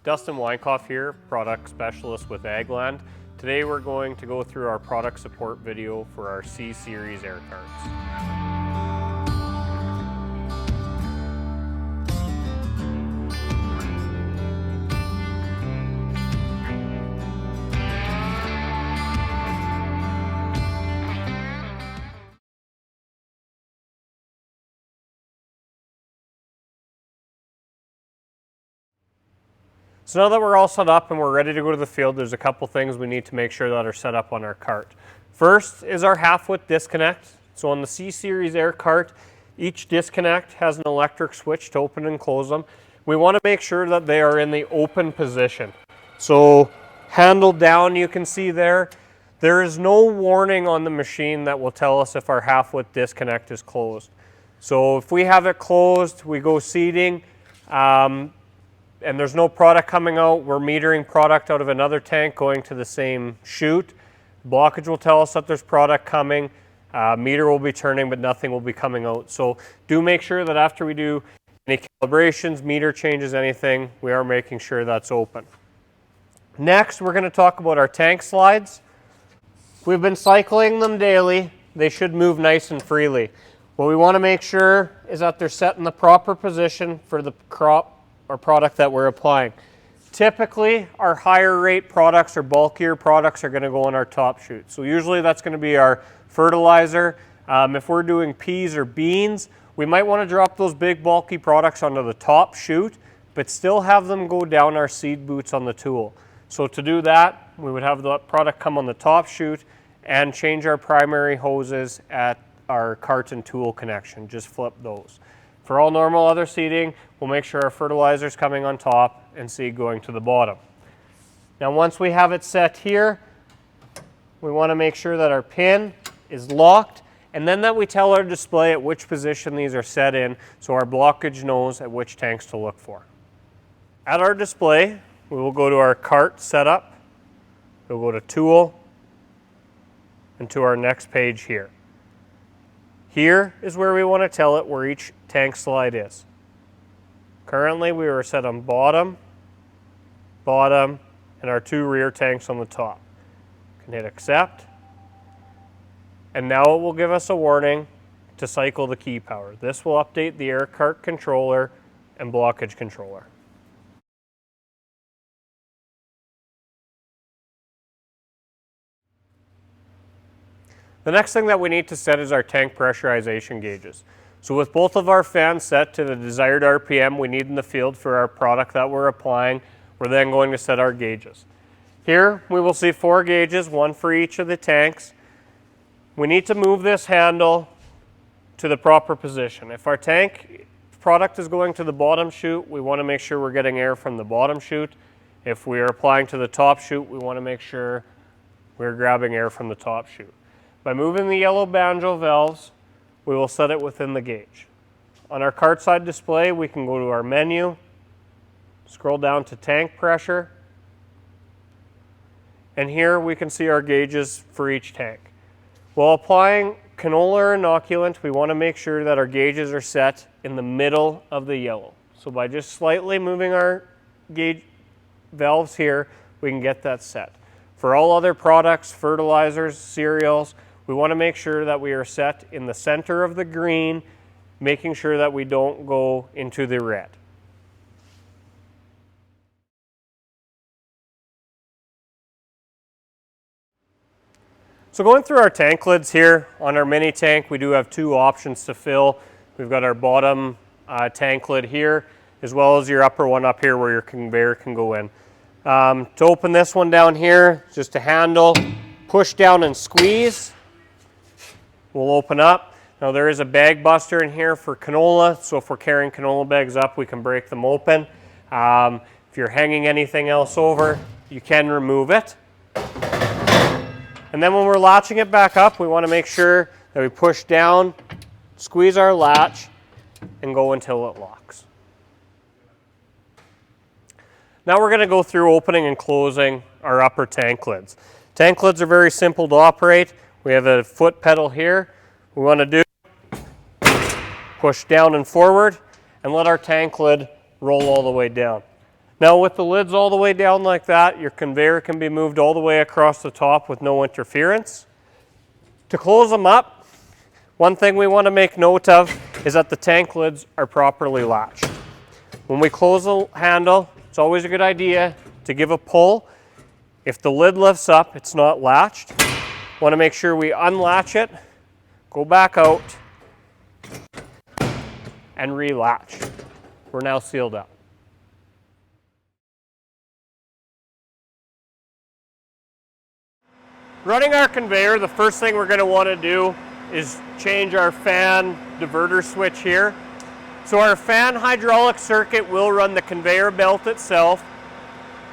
Dustin Weinkoff here, product specialist with Agland. Today we're going to go through our product support video for our C-Series air carts. So now that we're all set up and we're ready to go to the field, there's a couple things we need to make sure that are set up on our cart. First is our half-width disconnect. So on the C-Series air cart, each disconnect has an electric switch to open and close them. We want to make sure that they are in the open position. So handle down, you can see there. There is no warning on the machine that will tell us if our half-width disconnect is closed. So if we have it closed, we go seeding, and there's no product coming out, we're metering product out of another tank going to the same chute. Blockage will tell us that there's product coming. Meter will be turning, but nothing will be coming out. So do make sure that after we do any calibrations, meter changes, anything, we are making sure that's open. Next, we're going to talk about our tank slides. We've been cycling them daily. They should move nice and freely. What we want to make sure is that they're set in the proper position for the crop or product that we're applying. Typically, our higher rate products or bulkier products are going to go on our top chute. So usually that's going to be our fertilizer. If we're doing peas or beans, we might want to drop those big bulky products onto the top chute, but still have them go down our seed boots on the tool. So to do that, we would have the product come on the top chute and change our primary hoses at our cart and tool connection. Just flip those. For all normal other seeding, we'll make sure our fertilizer is coming on top and seed going to the bottom. Now once we have it set here, we want to make sure that our pin is locked and then that we tell our display at which position these are set in so our blockage knows at which tanks to look for. At our display, we will go to our cart setup, we'll go to tool, and to our next page here. Here is where we want to tell it where each tank slide is. Currently we are set on bottom, bottom, and our two rear tanks on the top. You can hit accept. And now it will give us a warning to cycle the key power. This will update the air cart controller and blockage controller. The next thing that we need to set is our tank pressurization gauges. So with both of our fans set to the desired RPM we need in the field for our product that we're applying, we're then going to set our gauges. Here we will see 4 gauges, one for each of the tanks. We need to move this handle to the proper position. If our tank product is going to the bottom chute, we want to make sure we're getting air from the bottom chute. If we are applying to the top chute, we want to make sure we're grabbing air from the top chute. By moving the yellow banjo valves, we will set it within the gauge. On our cart side display, we can go to our menu, scroll down to tank pressure, and here we can see our gauges for each tank. While applying canola or inoculant, we want to make sure that our gauges are set in the middle of the yellow. So by just slightly moving our gauge valves here, we can get that set. For all other products, fertilizers, cereals, we want to make sure that we are set in the center of the green, making sure that we don't go into the red. So going through our tank lids here, on our mini tank, we do have 2 options to fill. We've got our bottom tank lid here, as well as your upper one up here where your conveyor can go in. To open this one down here, just a handle, push down and squeeze. We'll open up. Now there is a bag buster in here for canola, so if we're carrying canola bags up, we can break them open. If you're hanging anything else over, you can remove it. And then when we're latching it back up, we want to make sure that we push down, squeeze our latch, and go until it locks. Now we're going to go through opening and closing our upper tank lids. Tank lids are very simple to operate. We have a foot pedal here. We want to do push down and forward and let our tank lid roll all the way down. Now with the lids all the way down like that, your conveyor can be moved all the way across the top with no interference. To close them up, one thing we want to make note of is that the tank lids are properly latched. When we close the handle, it's always a good idea to give a pull. If the lid lifts up, it's not latched. Want to make sure we unlatch it, go back out, and re-latch. We're now sealed up. Running our conveyor, the first thing we're going to want to do is change our fan diverter switch here. So our fan hydraulic circuit will run the conveyor belt itself.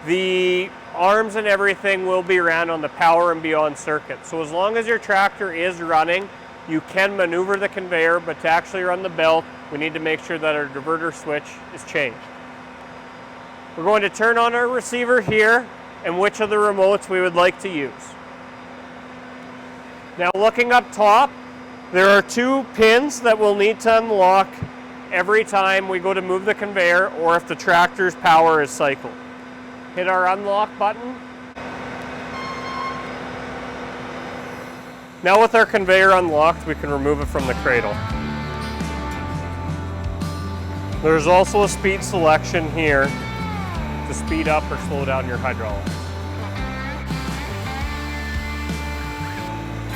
The arms and everything will be ran on the power and beyond circuit. So as long as your tractor is running, you can maneuver the conveyor, but to actually run the belt, we need to make sure that our diverter switch is changed. We're going to turn on our receiver here and which of the remotes we would like to use. Now looking up top, there are 2 pins that we'll need to unlock every time we go to move the conveyor or if the tractor's power is cycled. Hit our unlock button. Now with our conveyor unlocked, we can remove it from the cradle. There's also a speed selection here to speed up or slow down your hydraulics.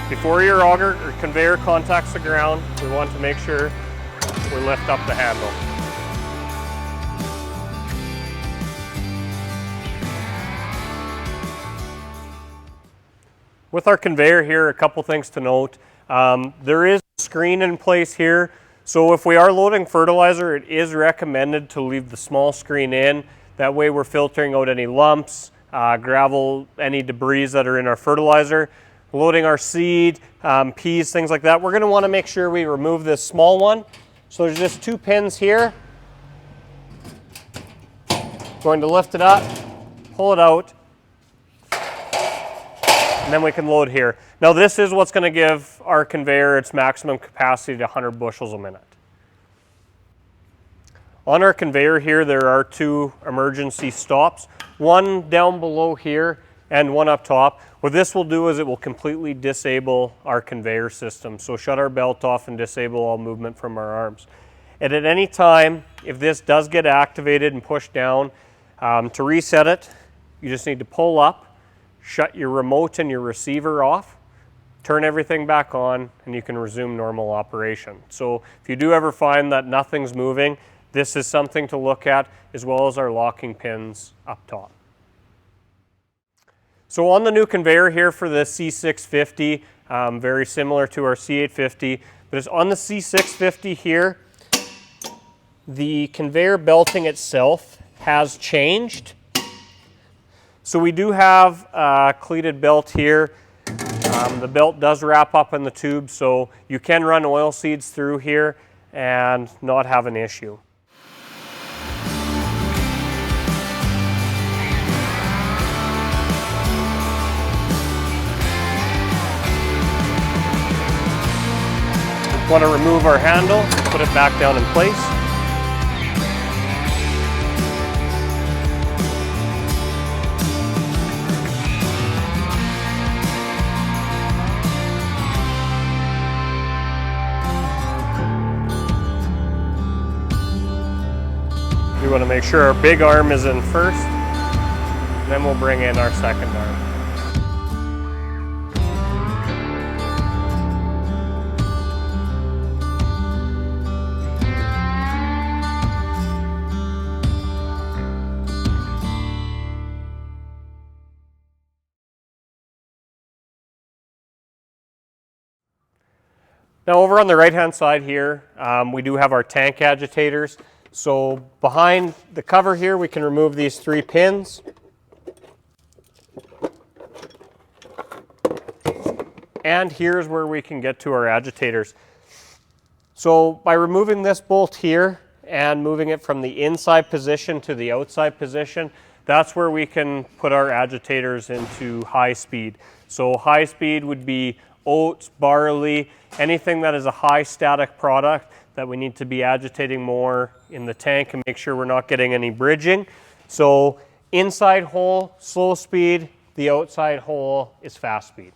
Before your auger or conveyor contacts the ground, we want to make sure we lift up the handle. With our conveyor here, a couple things to note. There is a screen in place here, so if we are loading fertilizer, it is recommended to leave the small screen in. That way we're filtering out any lumps, gravel, any debris that are in our fertilizer. Loading our seed, peas, things like that. We're going to want to make sure we remove this small one. So there's just 2 pins here. Going to lift it up, pull it out, and then we can load here. Now this is what's going to give our conveyor its maximum capacity to 100 bushels a minute. On our conveyor here, there are 2 emergency stops, one down below here and one up top. What this will do is it will completely disable our conveyor system. So shut our belt off and disable all movement from our arms. And at any time, if this does get activated and pushed down, to reset it, you just need to pull up, shut your remote and your receiver off, turn everything back on, and you can resume normal operation. So if you do ever find that nothing's moving, this is something to look at, as well as our locking pins up top. So on the new conveyor here for the C650, very similar to our C850, but it's on the C650 here, the conveyor belting itself has changed. So we do have a cleated belt here. The belt does wrap up in the tube, so you can run oil seeds through here and not have an issue. Want to remove our handle, put it back down in place. We want to make sure our big arm is in first, then we'll bring in our second arm. Now over on the right hand side here, we do have our tank agitators. So behind the cover here, we can remove these 3 pins. And here's where we can get to our agitators. So by removing this bolt here and moving it from the inside position to the outside position, that's where we can put our agitators into high speed. So high speed would be oats, barley, anything that is a high static product that we need to be agitating more in the tank and make sure we're not getting any bridging. So inside hole, slow speed, the outside hole is fast speed.